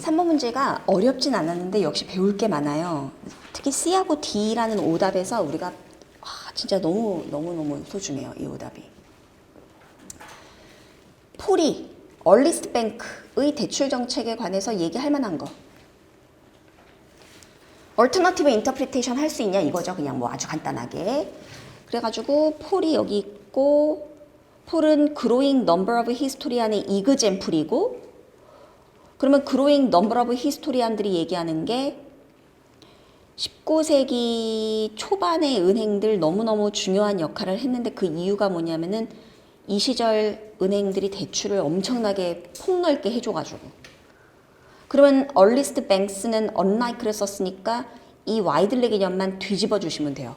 3번 문제가 어렵진 않았는데 역시 배울 게 많아요. 특히 C하고 D라는 오답에서 우리가 진짜 너무 소중해요. 이 오답이. 폴이 얼리스트 뱅크의 대출 정책에 관해서 얘기할 만한 거. 얼터너티브 인터프리테이션 할 수 있냐 이거죠. 그냥 뭐 아주 간단하게. 그래가지고 폴이 여기 있고, 폴은 growing number of historian의 이그젠플이고, 그러면 growing number of historian들이 얘기하는 게 19세기 초반의 은행들 너무너무 중요한 역할을 했는데 그 이유가 뭐냐면은 이 시절 은행들이 대출을 엄청나게 폭넓게 해줘가지고. 그러면 earliest banks는 unlike를 썼으니까 이 와이드리 개념만 뒤집어 주시면 돼요.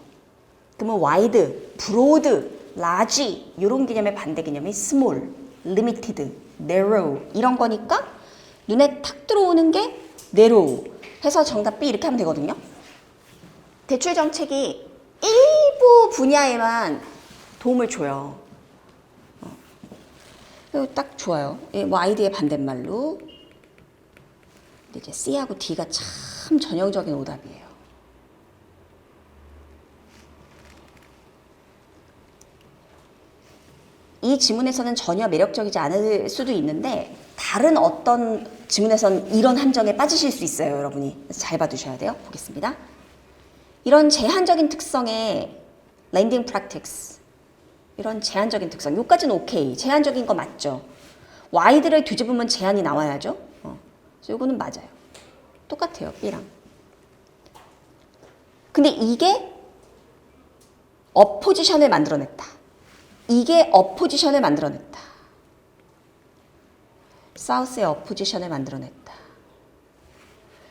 그러면 wide, broad, large 이런 개념의 반대 개념이 small, limited, narrow 이런 거니까 눈에 탁 들어오는 게 narrow 해서 정답 B 이렇게 하면 되거든요. 대출 정책이 일부 분야에만 도움을 줘요. 딱 좋아요. 와이드의 반대말로. 근데 이제 C하고 D가 참 전형적인 오답이에요. 이 지문에서는 전혀 매력적이지 않을 수도 있는데 다른 어떤 지문에서는 이런 함정에 빠지실 수 있어요, 여러분이. 그래서 잘 봐두셔야 돼요. 보겠습니다. 이런 제한적인 특성의 렌딩 프랙티스, 이런 제한적인 특성, 요까지는 오케이. 제한적인 거 맞죠? 와이드를 뒤집으면 제한이 나와야죠. 그래서 요거는 맞아요. 똑같아요, B랑. 근데 이게 어포지션을 만들어냈다. 이게 어포지션을 만들어냈다. 사우스의 어포지션을 만들어냈다.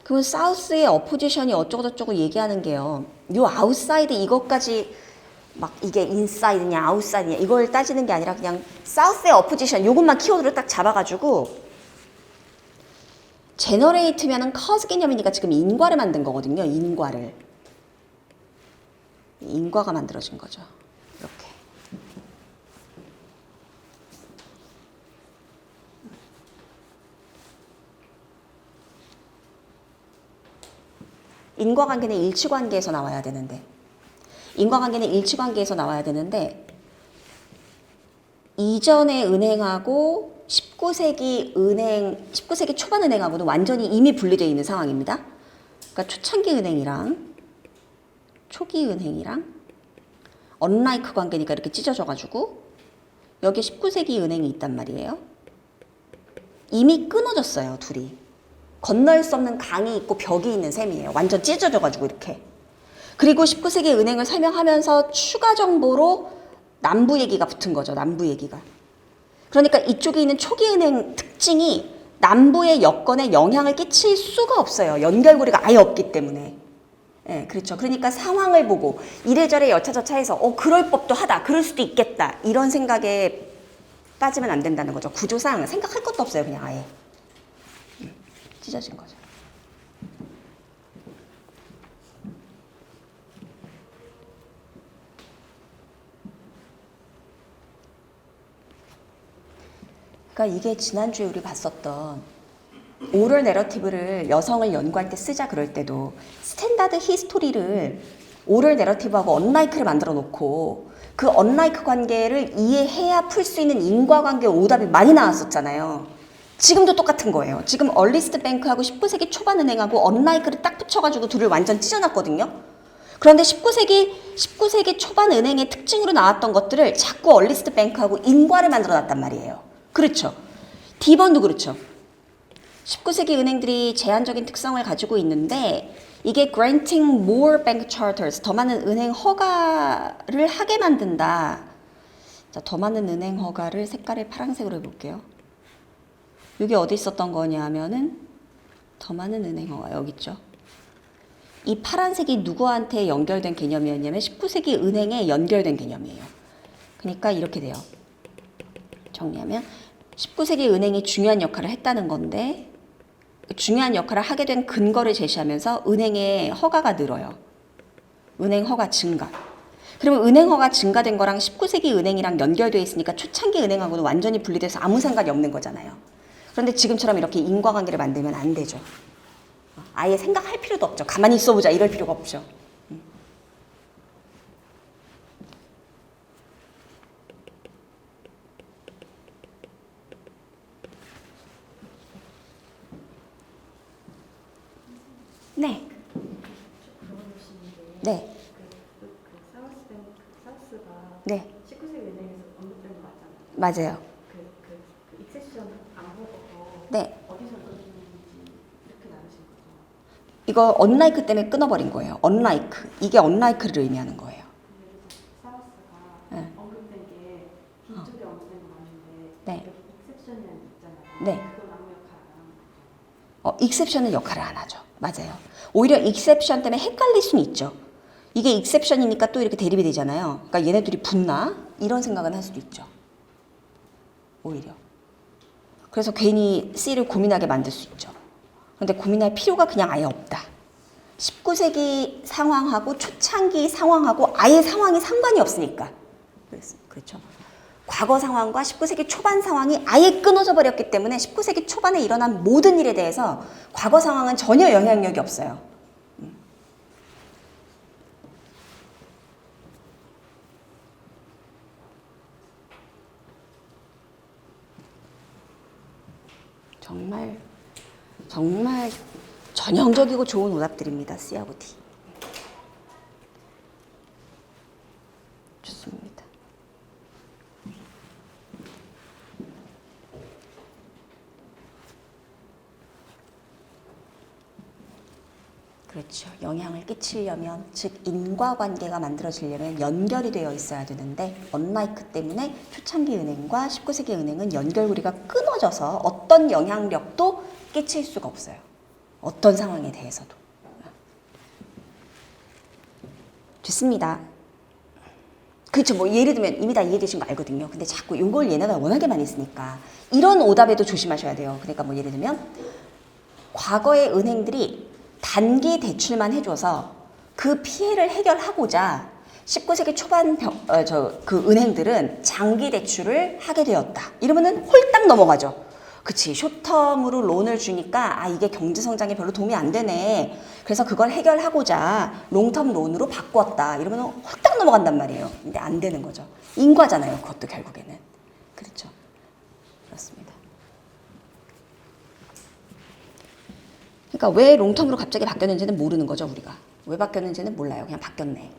그러면 사우스의 어포지션이 어쩌고저쩌고 얘기하는 게요. 요 아웃사이드 이것까지 막 이게 인사이드냐 아웃사이드냐 이걸 따지는 게 아니라 그냥 사우스의 어포지션 요것만 키워드로 딱 잡아가지고 제너레이트면은 커즈 개념이니까 지금 인과를 만든 거거든요. 인과를. 인과가 만들어진 거죠. 이렇게. 인과관계는 일치관계에서 나와야 되는데 인과관계는 일치관계에서 나와야 되는데 이전의 은행하고 19세기 초반 은행하고는 완전히 이미 분리되어 있는 상황입니다. 그러니까 초창기 은행이랑 초기 은행이랑 언라이크 관계니까 이렇게 찢어져가지고 여기에 19세기 은행이 있단 말이에요. 이미 끊어졌어요, 둘이. 건널 수 없는 강이 있고 벽이 있는 셈이에요. 완전 찢어져가지고 이렇게. 그리고 19세기 은행을 설명하면서 추가 정보로 남부 얘기가 붙은 거죠. 남부 얘기가. 그러니까 이쪽에 있는 초기 은행 특징이 남부의 여건에 영향을 끼칠 수가 없어요. 연결고리가 아예 없기 때문에. 예, 그렇죠. 그러니까 상황을 보고 이래저래 여차저차해서 그럴 법도 하다. 그럴 수도 있겠다. 이런 생각에 빠지면 안 된다는 거죠. 구조상 생각할 것도 없어요. 그냥 아예. 찢어진 거죠. 그러니까 이게 지난주에 우리 봤었던 오럴 내러티브를 여성을 연구할 때 쓰자 그럴 때도 스탠다드 히스토리를 오럴 내러티브하고 언라이크를 만들어 놓고 그 언라이크 관계를 이해해야 풀 수 있는 인과관계 오답이 많이 나왔었잖아요. 지금도 똑같은 거예요. 지금 얼리스트 뱅크하고 19세기 초반 은행하고 언라이크를 딱 붙여가지고 둘을 완전 찢어놨거든요. 그런데 19세기 초반 은행의 특징으로 나왔던 것들을 자꾸 얼리스트 뱅크하고 인과를 만들어놨단 말이에요. 그렇죠. D번도 그렇죠. 19세기 은행들이 제한적인 특성을 가지고 있는데 이게 granting more bank charters, 더 많은 은행 허가를 하게 만든다. 자, 더 많은 은행 허가를 색깔을 파란색으로 해볼게요. 이게 어디 있었던 거냐면은 더 많은 은행 허가 여기 있죠. 이 파란색이 누구한테 연결된 개념이었냐면 19세기 은행에 연결된 개념이에요. 그러니까 이렇게 돼요. 정리하면 19세기 은행이 중요한 역할을 했다는 건데 중요한 역할을 하게 된 근거를 제시하면서 은행의 허가가 늘어요. 은행 허가 증가. 그러면 은행 허가 증가된 거랑 19세기 은행이랑 연결되어 있으니까 초창기 은행하고는 완전히 분리돼서 아무 상관이 없는 거잖아요. 그런데 지금처럼 이렇게 인과관계를 만들면 안 되죠. 아예 생각할 필요도 없죠. 가만히 있어보자 이럴 필요가 없죠. 네. 네. 사우스가 네. 19세기 은행에서 언급된 거 맞잖아요. 맞아요. 그 익셉션 안 보고서 네. 어디서 끊었는지 이렇게 나누신 거죠. 이거 언라이크 때문에 끊어버린 거예요. 언라이크. 이게 언라이크를 의미하는 거예요. 근데 사우스가 네. 언급된 게 뒤쪽에 언급된 거 맞는데 네. 여기 익셉션이라는 게 있잖아요. 네. 그건 아무 역할 안 하는 거죠. 익셉션은 역할을 안 하죠. 맞아요. 오히려 익셉션 때문에 헷갈릴 수는 있죠. 이게 익셉션이니까 또 이렇게 대립이 되잖아요. 그러니까 얘네들이 붙나? 이런 생각은 할 수도 있죠. 오히려. 그래서 괜히 C를 고민하게 만들 수 있죠. 그런데 고민할 필요가 그냥 아예 없다. 19세기 상황하고 초창기 상황하고 아예 상황이 상관이 없으니까. 그렇죠. 과거 상황과 19세기 초반 상황이 아예 끊어져 버렸기 때문에 19세기 초반에 일어난 모든 일에 대해서 과거 상황은 전혀 영향력이 없어요. 정말 전형적이고 좋은 오답들입니다. C하고 D. 좋습니다. 그렇죠. 영향을 끼치려면, 즉 인과관계가 만들어지려면 연결이 되어 있어야 되는데 언라이크 때문에 초창기 은행과 19세기 은행은 연결고리가 끊어져서 어떤 영향력도 끼칠 수가 없어요. 어떤 상황에 대해서도. 됐습니다. 그렇죠. 뭐 예를 들면 이미 다 이해되신 거 알거든요. 근데 자꾸 이걸 얘네가 워낙에 많이 쓰니까 이런 오답에도 조심하셔야 돼요. 그러니까 뭐 예를 들면 과거의 은행들이 단기 대출만 해줘서 그 피해를 해결하고자 19세기 초반 그 은행들은 장기 대출을 하게 되었다. 이러면은 홀딱 넘어가죠. 그치. 숏텀으로 론을 주니까 이게 경제 성장에 별로 도움이 안 되네. 그래서 그걸 해결하고자 롱텀 론으로 바꿨다. 이러면 홀딱 넘어간단 말이에요. 근데 안 되는 거죠. 인과잖아요. 그것도 결국에는. 그렇죠. 그렇습니다. 그러니까 왜 롱텀으로 갑자기 바뀌었는지는 모르는 거죠, 우리가. 왜 바뀌었는지는 몰라요. 그냥 바뀌었네.